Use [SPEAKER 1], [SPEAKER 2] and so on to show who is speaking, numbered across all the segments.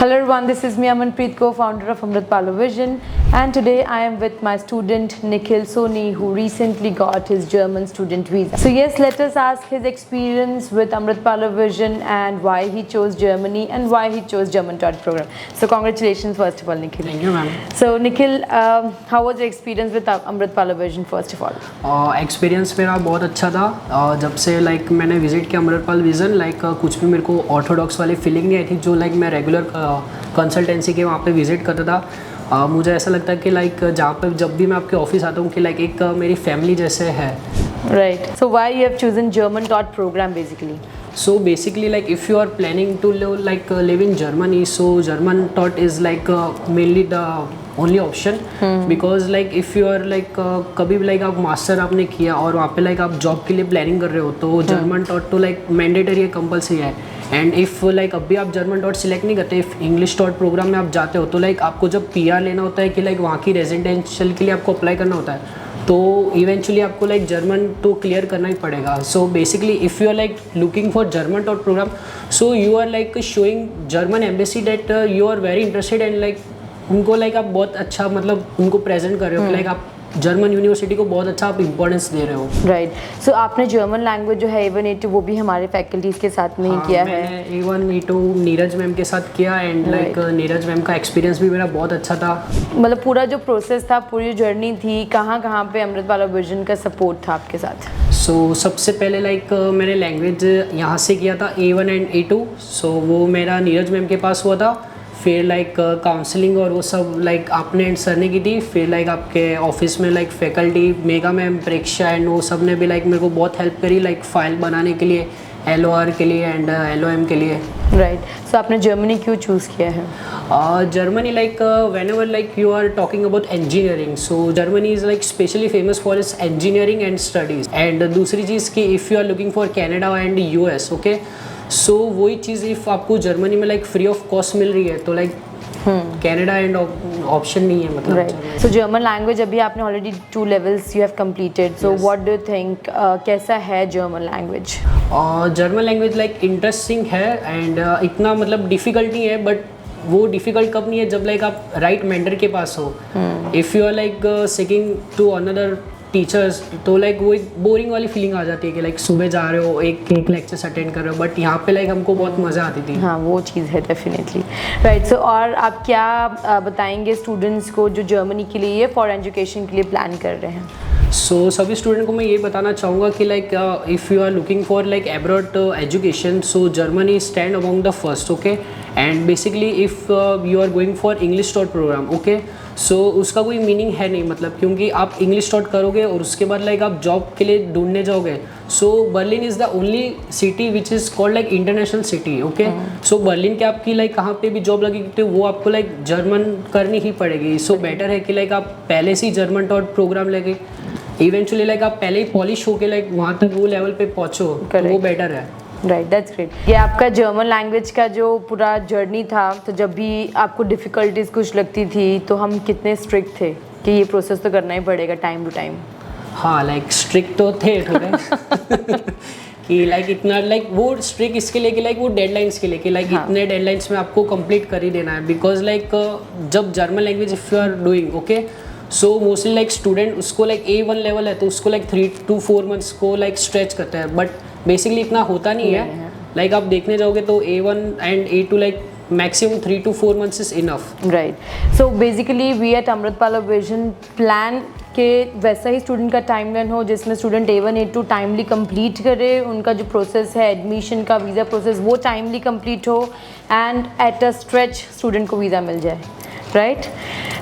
[SPEAKER 1] Hello everyone, this is me Amanpreet, co-founder of Amritpalo Vision, and today I am with my student Nikhil Soni, who recently got his German student visa. So yes, let us ask his experience with Amritpalo Vision and why he chose Germany and why he chose German taught program. So congratulations first of all, Nikhil.
[SPEAKER 2] Thank you, ma'am.
[SPEAKER 1] So Nikhil, how was your experience with Amritpalo Vision first of all?
[SPEAKER 2] Experience मेरा बहुत अच्छा था. जब से मैंने visit किया Amritpal vision, कुछ भी मेरे को ऑर्थोडॉक्स वाली फीलिंग नहीं आई थी. जो मैं रेगुलर कंसल्टेंसी के वहाँ पे विज़िट करता था, मुझे ऐसा लगता है कि जहाँ पे जब भी मैं आपके ऑफिस आता हूँ कि एक मेरी फैमिली जैसे है.
[SPEAKER 1] Right. So why you have chosen German taught program basically?
[SPEAKER 2] So basically, if you are planning to live in Germany, so German taught is mainly the only option. Because if you are कभी भी आप master आपने किया और वहाँ पे आप job के लिए प्लानिंग कर रहे हो, तो जर्मन टॉट तो मैंडेटरी है, कंपलसरी है. एंड इफ़ अभी आप जर्मन टॉट सिलेक्ट नहीं करते, इफ़ इंग्लिश टॉट प्रोग्राम में आप जाते हो, तो आपको जब PR लेना होता है कि वहाँ की रेजिडेंशियल के लिए आपको अप्लाई करना होता है, तो इवेंचुअली आपको जर्मन तो क्लियर करना ही पड़ेगा. So basically if you are looking for German taught programme, so you are showing German embassy that you are very interested and उनको आप बहुत अच्छा उनको प्रेजेंट कर रहे हो कि आप जर्मन यूनिवर्सिटी को बहुत अच्छा आप इंपॉर्टेंस दे रहे हो.
[SPEAKER 1] राइट. सो आपने जर्मन लैंग्वेज जो है A1 A2 वो भी हमारे फैकल्टीज़ के साथ में ही किया है.
[SPEAKER 2] मैंने A1 A2 नीरज मैम के साथ किया एंड नीरज मैम का एक्सपीरियंस भी मेरा बहुत अच्छा था.
[SPEAKER 1] मतलब पूरा जो प्रोसेस था, पूरी जर्नी थी, कहाँ कहाँ पे अमृतपालो विजन का सपोर्ट था आपके साथ?
[SPEAKER 2] सो सबसे पहले मैंने लैंग्वेज यहाँ से किया था A1 एंड A2. सो वो मेरा नीरज मैम के पास हुआ था. फिर काउंसलिंग और वो सब आपने एंड सर ने की थी. फिर आपके ऑफिस में faculty mega ma'am, Preksha and वो सब ने भी मेरे को बहुत हेल्प करी फाइल बनाने के लिए, LOR के लिए एंड LOM के लिए.
[SPEAKER 1] राइट. सो आपने जर्मनी क्यों चूज़ किया है?
[SPEAKER 2] Germany whenever you are talking about engineering, so Germany is specially famous for its engineering and studies. And दूसरी चीज़ कि if you are looking for Canada and US, okay, सो वही चीज़ if आपको Germany में free of cost मिल रही है, तो Canada and option नहीं है मतलब.
[SPEAKER 1] राइट. सो जर्मन लैंग्वेज अभी आपने already 2 levels you have completed. So what do you think, कैसा है German language?
[SPEAKER 2] German language interesting है एंड इतना डिफ़िकल्ट नहीं है. बट वो डिफ़िकल्ट कब नहीं है जब आप राइट मेंटर के पास हो. If you are seeking to another teachers, तो वो एक बोरिंग वाली फीलिंग आ जाती है कि सुबह जा रहे हो, एक लेक्चर्स अटेंड कर रहे हो. बट यहाँ पे हमको बहुत मज़ा आती थी.
[SPEAKER 1] हाँ, वो चीज़ है डेफिनेटली. राइट. सो और आप क्या बताएंगे स्टूडेंट्स को जो जर्मनी के लिए फॉर एजुकेशन के लिए प्लान कर रहे हैं?
[SPEAKER 2] सो सभी स्टूडेंट को मैं ये बताना चाहूँगा कि if you are looking for abroad education, so Germany stand among the first. Okay. And basically if you are going for English taught programme, okay, so उसका कोई मीनिंग है नहीं क्योंकि आप इंग्लिश टॉट करोगे और उसके बाद आप जॉब के लिए ढूंढने जाओगे. So Berlin is the only city which is called international city. Okay. So Berlin के आपकी कहाँ पे भी जॉब लगेगी तो वो आपको जर्मन करनी ही पड़ेगी. सो बेटर है कि आप पहले से ही जर्मन टॉट प्रोग्राम लेके इवेंचुअली आप पहले ही पॉलिश होके वहाँ तक वो लेवल पे पहुँचो, तो वो बेटर है.
[SPEAKER 1] राइट. That's great. ये आपका जर्मन लैंग्वेज का जो पूरा जर्नी था, तो जब भी आपको डिफ़िकल्टीज कुछ लगती थी तो हम कितने स्ट्रिक्ट थे कि ये प्रोसेस तो करना ही पड़ेगा टाइम टू टाइम?
[SPEAKER 2] हाँ, स्ट्रिक्ट तो थे थोड़े कि इतना वो स्ट्रिक्ट इसके लिए कि वो डेडलाइंस के लिए कि इतने डेडलाइंस में आपको कंप्लीट कर ही देना है. बिकॉज जब German language if you are doing, okay, so mostly student उसको A1 लेवल है तो उसको 3 to 4 months को स्ट्रेच करता है. बट बेसिकली इतना होता नहीं है. आप देखने जाओगे तो A1 and A2 maximum 3 to 4 months is enough.
[SPEAKER 1] Right. So basically we at अमृतपालो विजन प्लान के वैसा ही स्टूडेंट का टाइमलाइन हो जिसमें student A1 A2 timely complete करे, उनका जो प्रोसेस है एडमिशन का, वीज़ा प्रोसेस, वो टाइमली कंप्लीट हो and at a stretch student को वीज़ा मिल जाए. Right?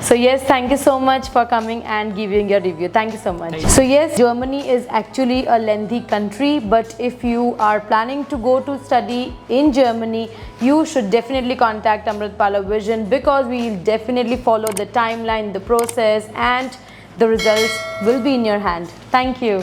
[SPEAKER 1] So yes, thank you so much for coming and giving your review. Thank you so much. So yes, Germany is actually a lengthy country, but if you are planning to go to study in Germany, you should definitely contact Amritpalo Vision because we will definitely follow the timeline, the process, and the results will be in your hand. Thank you.